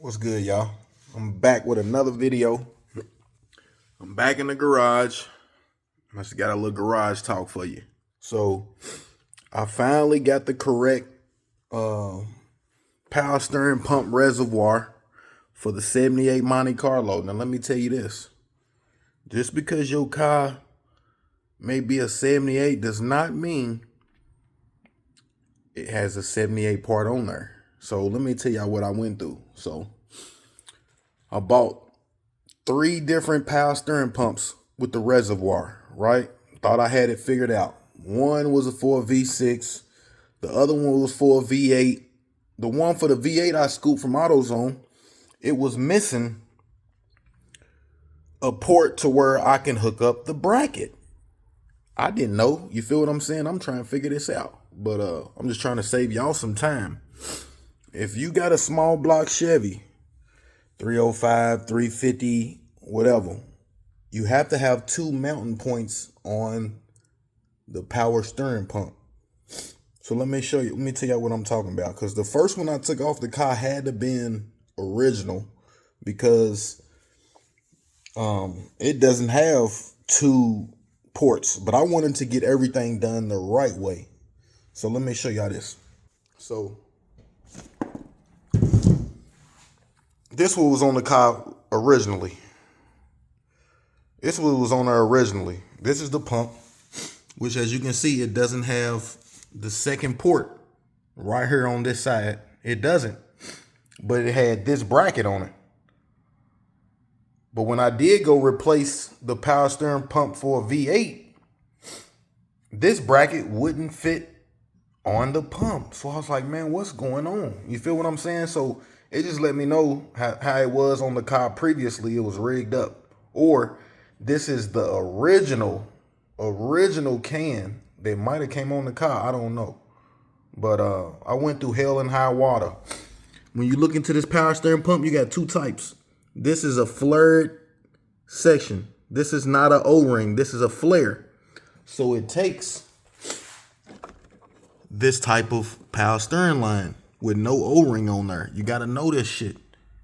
What's good, y'all? I'm back with another video. I'm back in the garage. I just got a little garage talk for you. So I finally got the correct power steering pump reservoir for the 78 Monte Carlo. Now let me tell you this. Just because your car may be a 78 does not mean it has a 78 part on there. So let me tell y'all what I went through. So I bought 3 different power steering pumps with the reservoir, right? Thought I had it figured out. One was for a V6. The other one was for a V8. The one for the V8 I scooped from AutoZone. It was missing a port to where I can hook up the bracket. I didn't know. You feel what I'm saying? I'm trying to figure this out. But I'm just trying to save y'all some time. If you got a small block Chevy, 305, 350, whatever, you have to have 2 mounting points on the power steering pump. So let me show you, let me tell you what I'm talking about. Because the first one I took off the car had to been original because it doesn't have 2 ports. But I wanted to get everything done the right way. So let me show y'all this. So this one was on the car originally. This one was on there originally. This is the pump, which as you can see, it doesn't have the second port right here on this side. It doesn't, but it had this bracket on it. But when I did go replace the power steering pump for a V8, this bracket wouldn't fit on the pump. So I was like, man, what's going on? You feel what I'm saying? So it just let me know how it was on the car previously. It was rigged up. Or this is the original can that might have came on the car. I don't know. But I went through hell and high water. When you look into this power steering pump, you got 2 types. This is a flared section. This is not an O-ring. This is a flare. So it takes this type of power steering line with no O-ring on there. You got to know this shit.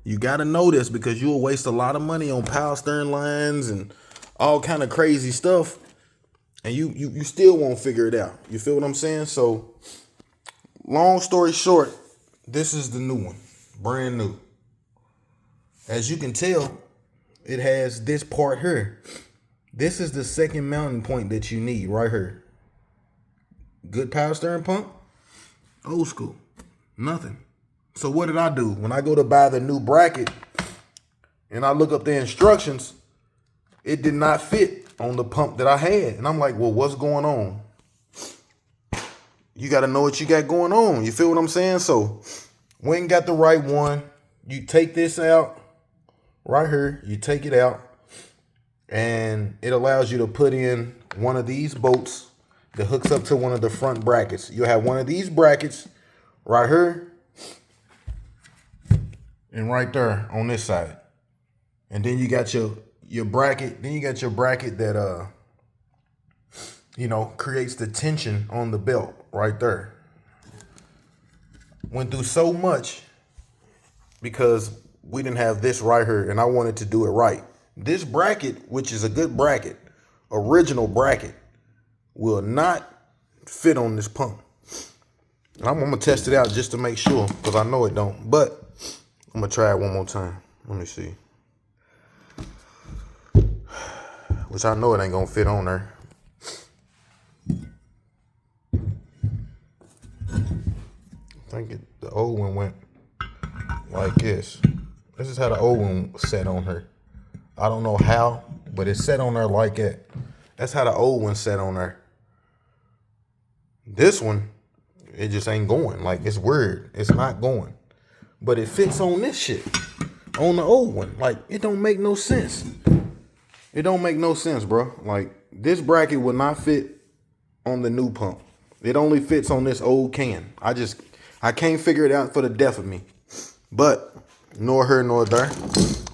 You got to know this because you'll waste a lot of money on power steering lines and all kind of crazy stuff. And you still won't figure it out. You feel what I'm saying? So long story short, this is the new one. Brand new. As you can tell, it has this part here. This is the second mounting point that you need right here. Good power steering pump, old school, nothing. So what did I do? When I go to buy the new bracket and I look up the instructions, it did not fit on the pump that I had. And I'm like, well, what's going on? You got to know what you got going on. You feel what I'm saying? So went and got the right one. You take this out right here. You take it out and it allows you to put in one of these bolts that hooks up to one of the front brackets. You have one of these brackets right here and right there on this side. And then you got your bracket. Then you got your bracket that creates the tension on the belt right there. Went through so much because we didn't have this right here and I wanted to do it right. This bracket, which is a good bracket, original bracket, will not fit on this pump. And I'm gonna test it out just to make sure because I know it don't. But I'm gonna try it one more time. Let me see. Which I know it ain't gonna fit on there. I think the old one went like this. This is how the old one was set on her. I don't know how, but it's set on there like that. That's how the old one set on there. This one, it just ain't going. Like, it's weird. It's not going. But it fits on this shit. On the old one. Like, it don't make no sense. It don't make no sense, bro. Like, this bracket will not fit on the new pump. It only fits on this old can. I can't figure it out for the death of me. But, nor here nor there.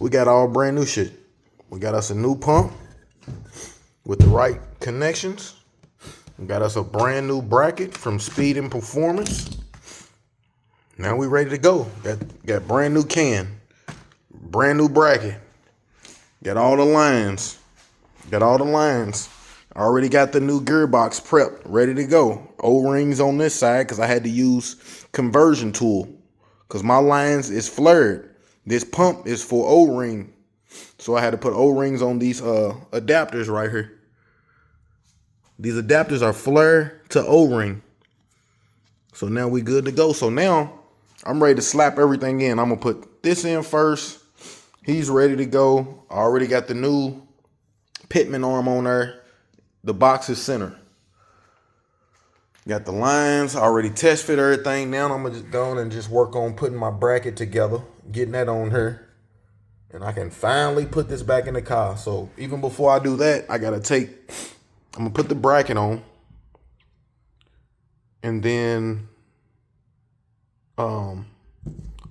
We got all brand new shit. We got us a new pump with the right connections. We got us a brand new bracket from Speed and Performance. Now we ready to go. Got brand new can. Brand new bracket. Got all the lines. Got all the lines. I already got the new gearbox prepped, ready to go. O-rings on this side because I had to use conversion tool because my lines is flared. This pump is for O-ring. So I had to put O-rings on these adapters right here. These adapters are flare to O-ring. So now we good to go. So now I'm ready to slap everything in. I'm going to put this in first. He's ready to go. I already got the new Pitman arm on there. The box is center. Got the lines. I already test fit everything. Now I'm going to just go on and just work on putting my bracket together. Getting that on here. And I can finally put this back in the car. So even before I do that, I got to I'm going to put the bracket on. And then I'm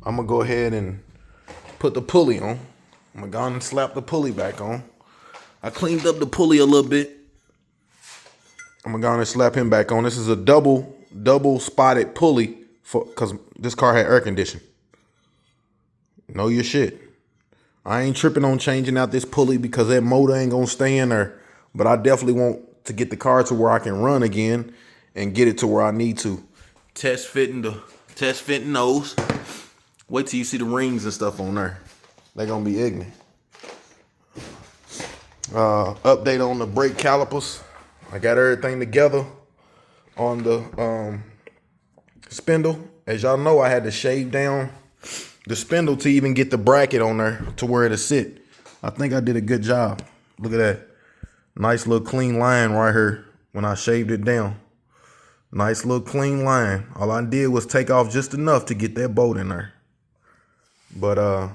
going to go ahead and put the pulley on. I'm going to go on and slap the pulley back on. I cleaned up the pulley a little bit. I'm going to go on and slap him back on. This is a double spotted pulley because this car had air conditioning. Know your shit. I ain't tripping on changing out this pulley because that motor ain't going to stay in there. But I definitely want to get the car to where I can run again and get it to where I need to. Test fitting those. Wait till you see the rings and stuff on there. They're going to be ignorant. Update on the brake calipers. I got everything together on the spindle. As y'all know, I had to shave down the spindle to even get the bracket on there to where it'll sit. I think I did a good job. Look at that. Nice little clean line right here when I shaved it down. Nice little clean line. All I did was take off just enough to get that bolt in there. But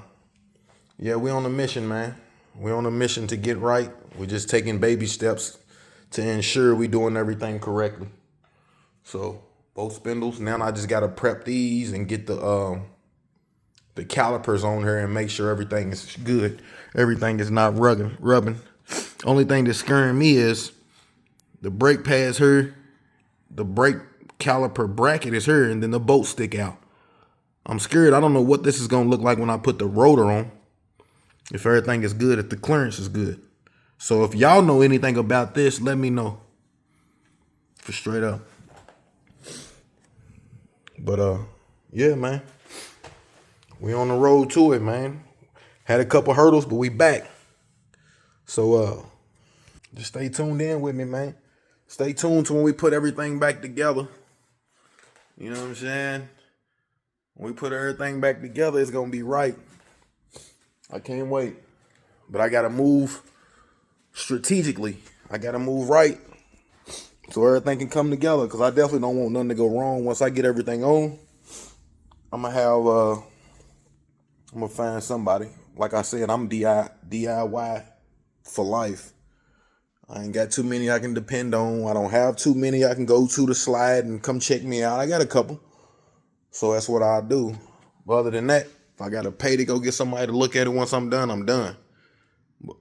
yeah, we on a mission, man. We on a mission to get right. We're just taking baby steps to ensure we doing everything correctly. So both spindles. Now I just gotta prep these and get the calipers on here and make sure everything is good. Everything is not rubbing. Only thing that's scaring me is the brake pads here, the brake caliper bracket is here, and then the bolts stick out. I'm scared. I don't know what this is gonna look like when I put the rotor on. If everything is good, if the clearance is good. So if y'all know anything about this, let me know. For straight up. But yeah, man. We on the road to it, man. Had a couple hurdles, but we back. So just stay tuned in with me, man. Stay tuned to when we put everything back together. You know what I'm saying? When we put everything back together, it's gonna be right. I can't wait. But I gotta move strategically. I gotta move right so everything can come together. Because I definitely don't want nothing to go wrong. Once I get everything on, I'm gonna find somebody. Like I said, I'm DIY for life. I ain't got too many I can depend on. I don't have too many I can go to the slide and come check me out. I got a couple. So that's what I do. But other than that, if I got to pay to go get somebody to look at it once I'm done, I'm done.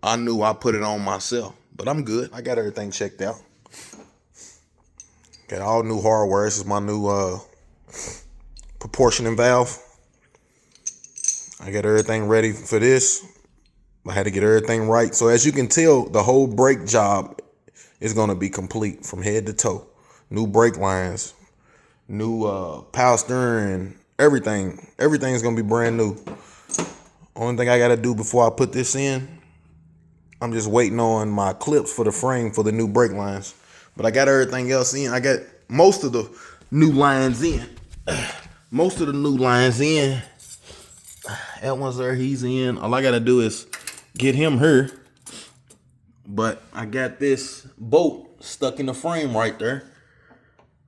I knew I put it on myself. But I'm good. I got everything checked out. Got all new hardware. This is my new proportioning valve. I got everything ready for this. I had to get everything right. So as you can tell, the whole brake job is going to be complete from head to toe. New brake lines, new power steering, everything. Everything's going to be brand new. Only thing I got to do before I put this in, I'm just waiting on my clips for the frame for the new brake lines. But I got everything else in. I got most of the new lines in. Most of the new lines in. That one's there, he's in. All I got to do is get him here. But I got this bolt stuck in the frame right there.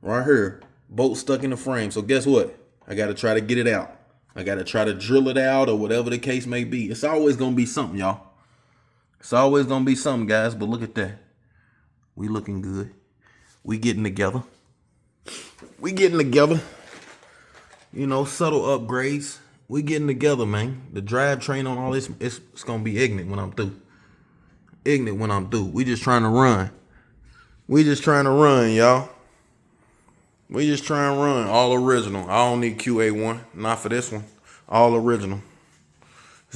Right here. Bolt stuck in the frame. So guess what? I got to try to get it out. I got to try to drill it out or whatever the case may be. It's always going to be something, y'all. It's always going to be something, guys. But look at that. We looking good. We getting together. We getting together. You know, subtle upgrades. We getting together, man. The drivetrain on all this, it's going to be ignorant when I'm through. Ignorant when I'm through. We just trying to run. We just trying to run, y'all. We just trying to run. All original. I don't need QA1. Not for this one. All original.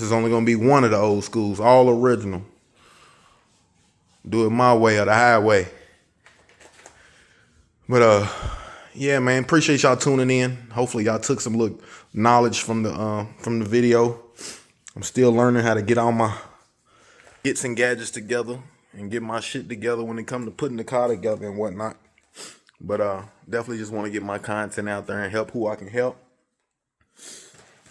This is only gonna be one of the old schools, all original. Do it my way or the highway. But yeah, man, appreciate y'all tuning in. Hopefully y'all took some knowledge from the video. I'm still learning how to get all my its and gadgets together and get my shit together when it comes to putting the car together and whatnot. But definitely just want to get my content out there and help who I can help.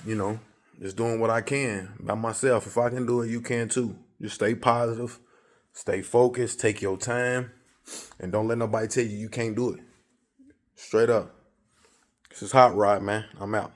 You know, just doing what I can by myself. If I can do it, you can too. Just stay positive, stay focused, take your time, and don't let nobody tell you you can't do it. Straight up. This is Hot Rod, man. I'm out.